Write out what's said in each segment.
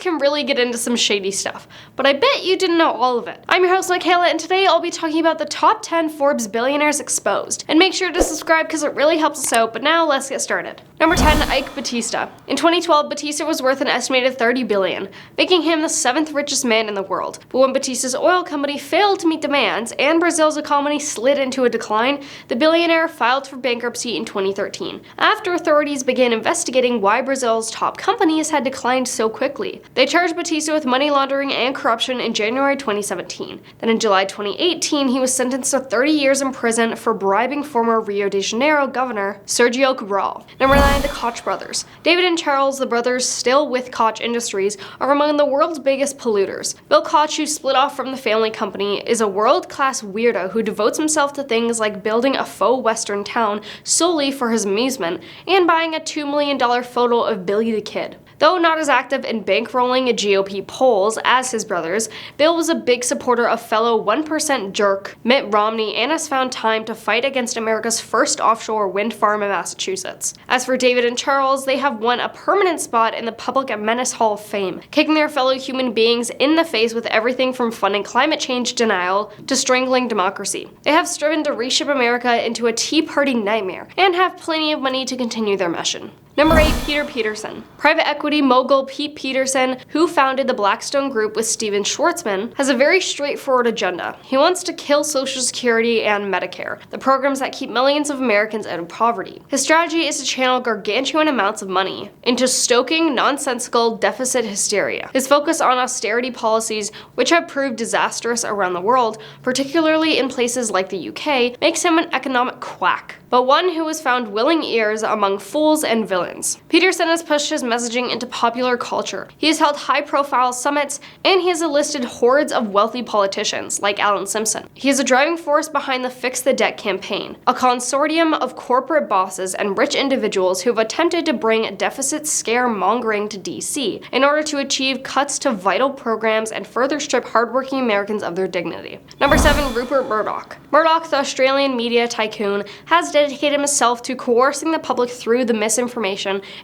can really get into some shady stuff, but I bet you didn't know all of it. I'm your host, Michaela, and today I'll be talking about the top 10 Forbes billionaires exposed. And make sure to subscribe because it really helps us out, but now let's get started. Number 10, Ike Batista. In 2012, Batista was worth an estimated $30 billion, making him the 7th richest man in the world. But when Batista's oil company failed to meet demands and Brazil's economy slid into a decline, the billionaire filed for bankruptcy in 2013, after authorities began investigating why Brazil's top companies had declined so quickly. They charged Batista with money laundering and corruption in January 2017. Then in July 2018, he was sentenced to 30 years in prison for bribing former Rio de Janeiro governor Sergio Cabral. Number 9, the Koch brothers. David and Charles, the brothers still with Koch Industries, are among the world's biggest polluters. Bill Koch, who split off from the family company, is a world-class weirdo who devotes himself to things like building a faux western town solely for his amusement and buying a $2 million photo of Billy the Kid. Though not as active in bankrolling GOP polls as his brothers, Bill was a big supporter of fellow 1% jerk Mitt Romney and has found time to fight against America's first offshore wind farm in Massachusetts. As for David and Charles, they have won a permanent spot in the Public Menace Hall of Fame, kicking their fellow human beings in the face with everything from funding climate change denial to strangling democracy. They have striven to reshape America into a Tea Party nightmare and have plenty of money to continue their mission. Number 8, Peterson. Private equity mogul Pete Peterson, who founded the Blackstone Group with Steven Schwartzman, has a very straightforward agenda. He wants to kill Social Security and Medicare, the programs that keep millions of Americans out of poverty. His strategy is to channel gargantuan amounts of money into stoking nonsensical deficit hysteria. His focus on austerity policies, which have proved disastrous around the world, particularly in places like the UK, makes him an economic quack, but one who has found willing ears among fools and villains. Peterson has pushed his messaging into popular culture. He has held high-profile summits, and he has enlisted hordes of wealthy politicians, like Alan Simpson. He is a driving force behind the Fix the Debt campaign, a consortium of corporate bosses and rich individuals who have attempted to bring deficit scaremongering to DC in order to achieve cuts to vital programs and further strip hardworking Americans of their dignity. Number 7, Rupert Murdoch. Murdoch, the Australian media tycoon, has dedicated himself to coercing the public through the misinformation,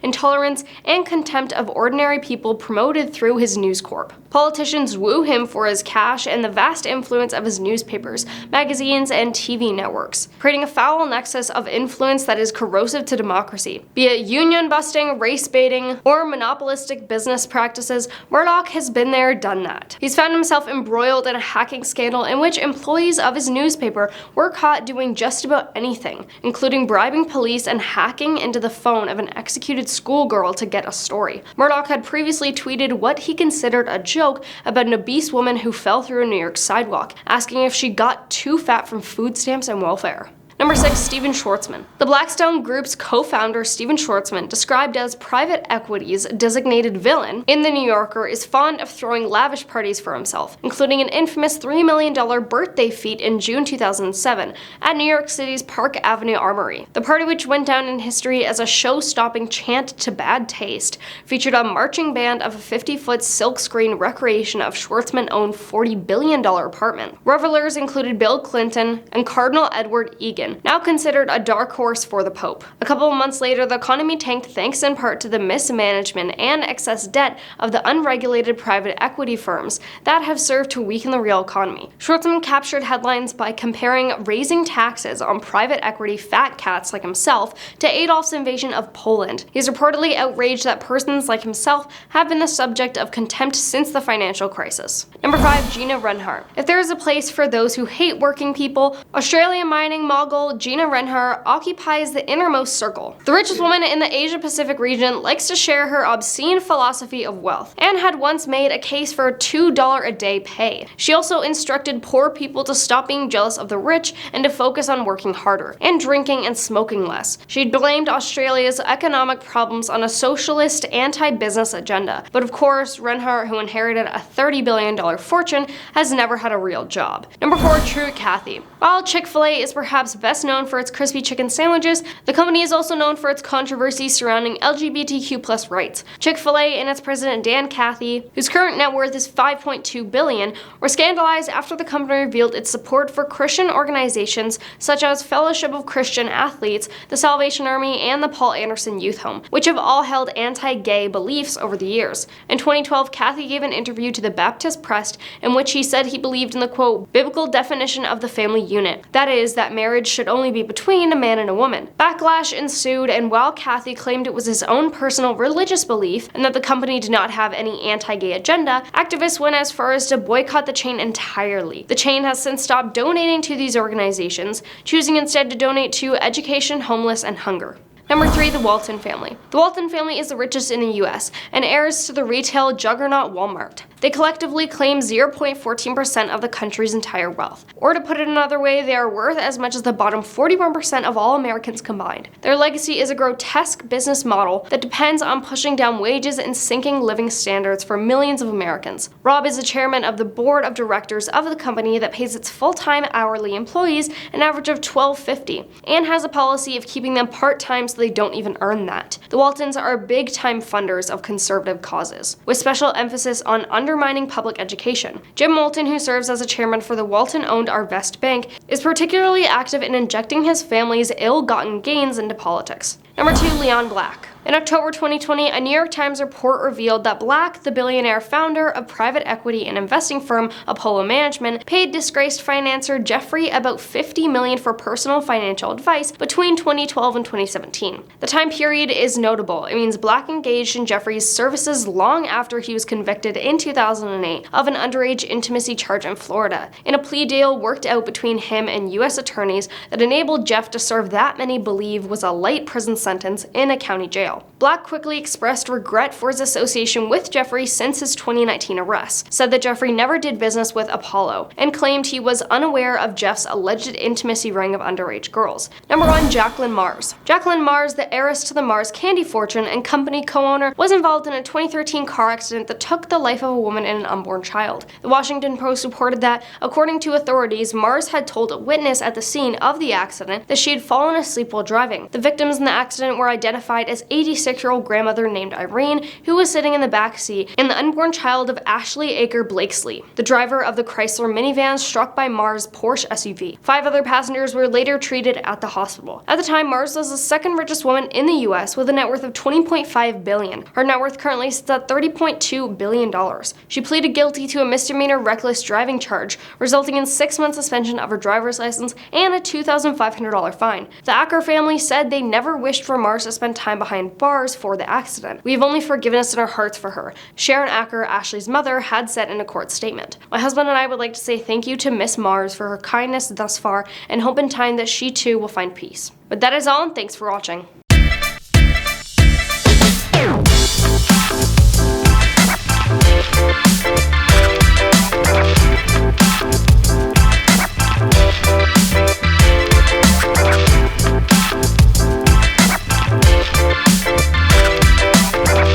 intolerance, and contempt of ordinary people promoted through his News Corp. Politicians woo him for his cash and the vast influence of his newspapers, magazines, and TV networks, creating a foul nexus of influence that is corrosive to democracy. Be it union-busting, race-baiting, or monopolistic business practices, Murdoch has been there, done that. He's found himself embroiled in a hacking scandal in which employees of his newspaper were caught doing just about anything, including bribing police and hacking into the phone of an executed schoolgirl to get a story. Murdoch had previously tweeted what he considered a joke about an obese woman who fell through a New York sidewalk, asking if she got too fat from food stamps and welfare. Number 6, Steven Schwartzman. The Blackstone Group's co-founder Steven Schwartzman, described as private equity's designated villain in The New Yorker, is fond of throwing lavish parties for himself, including an infamous $3 million birthday feat in June 2007 at New York City's Park Avenue Armory. The party, which went down in history as a show-stopping chant to bad taste, featured a marching band of a 50-foot silkscreen recreation of Schwartzman-owned $40 billion apartment. Revelers included Bill Clinton and Cardinal Edward Egan, now considered a dark horse for the Pope. A couple of months later, the economy tanked thanks in part to the mismanagement and excess debt of the unregulated private equity firms that have served to weaken the real economy. Schwartzman captured headlines by comparing raising taxes on private equity fat cats like himself to Adolf's invasion of Poland. He's reportedly outraged that persons like himself have been the subject of contempt since the financial crisis. Number 5, Gina Rinehart. If there is a place for those who hate working people, Australian mining mogul Gina Rinehart occupies the innermost circle. The richest woman in the Asia-Pacific region likes to share her obscene philosophy of wealth, and had once made a case for $2 a day pay. She also instructed poor people to stop being jealous of the rich and to focus on working harder, and drinking and smoking less. She blamed Australia's economic problems on a socialist, anti-business agenda. But of course, Rinehart, who inherited a $30 billion fortune, has never had a real job. Number 4, True Cathy. While Chick-fil-A is perhaps best known for its crispy chicken sandwiches, the company is also known for its controversies surrounding LGBTQ+ rights. Chick-fil-A and its president Dan Cathy, whose current net worth is $5.2 billion, were scandalized after the company revealed its support for Christian organizations such as Fellowship of Christian Athletes, the Salvation Army, and the Paul Anderson Youth Home, which have all held anti-gay beliefs over the years. In 2012, Cathy gave an interview to the Baptist Press in which he said he believed in the, quote, biblical definition of the family unit. That is, that marriage should only be between a man and a woman. Backlash ensued, and while Cathy claimed it was his own personal religious belief and that the company did not have any anti-gay agenda, activists went as far as to boycott the chain entirely. The chain has since stopped donating to these organizations, choosing instead to donate to education, homeless, and hunger. Number 3, the Walton family. The Walton family is the richest in the US and heirs to the retail juggernaut Walmart. They collectively claim 0.14% of the country's entire wealth. Or to put it another way, they are worth as much as the bottom 41% of all Americans combined. Their legacy is a grotesque business model that depends on pushing down wages and sinking living standards for millions of Americans. Rob is the chairman of the board of directors of the company that pays its full-time hourly employees an average of $12.50 and has a policy of keeping them part-time so they don't even earn that. The Waltons are big-time funders of conservative causes, with special emphasis on undermining public education. Jim Walton, who serves as a chairman for the Walton-owned Arvest Bank, is particularly active in injecting his family's ill-gotten gains into politics. Number 2, Leon Black. In October 2020, a New York Times report revealed that Black, the billionaire founder of private equity and investing firm Apollo Management, paid disgraced financier Jeffrey about $50 million for personal financial advice between 2012 and 2017. The time period is notable. It means Black engaged in Jeffrey's services long after he was convicted in 2008 of an underage intimacy charge in Florida, in a plea deal worked out between him and U.S. attorneys that enabled Jeff to serve that many believe was a light prison sentence in a county jail. Black quickly expressed regret for his association with Jeffrey since his 2019 arrest, said that Jeffrey never did business with Apollo, and claimed he was unaware of Jeff's alleged intimacy ring of underage girls. Number 1, Jacqueline Mars. Jacqueline Mars, the heiress to the Mars candy fortune and company co-owner, was involved in a 2013 car accident that took the life of a woman and an unborn child. The Washington Post reported that, according to authorities, Mars had told a witness at the scene of the accident that she had fallen asleep while driving. The victims in the accident were identified as 86-year-old grandmother named Irene, who was sitting in the back seat, and the unborn child of Ashley Aker Blakesley, the driver of the Chrysler minivan struck by Mars' Porsche SUV. 5 other passengers were later treated at the hospital. At the time, Mars was the second richest woman in the US with a net worth of $20.5 billion. Her net worth currently sits at $30.2 billion. She pleaded guilty to a misdemeanor reckless driving charge, resulting in 6-month suspension of her driver's license and a $2,500 fine. The Aker family said they never wished for Mars to spend time behind bars for the accident. "We have only forgiveness in our hearts for her," Sharon Aker, Ashley's mother, had said in a court statement. "My husband and I would like to say thank you to Miss Mars for her kindness thus far and hope in time that she too will find peace." But that is all, and thanks for watching.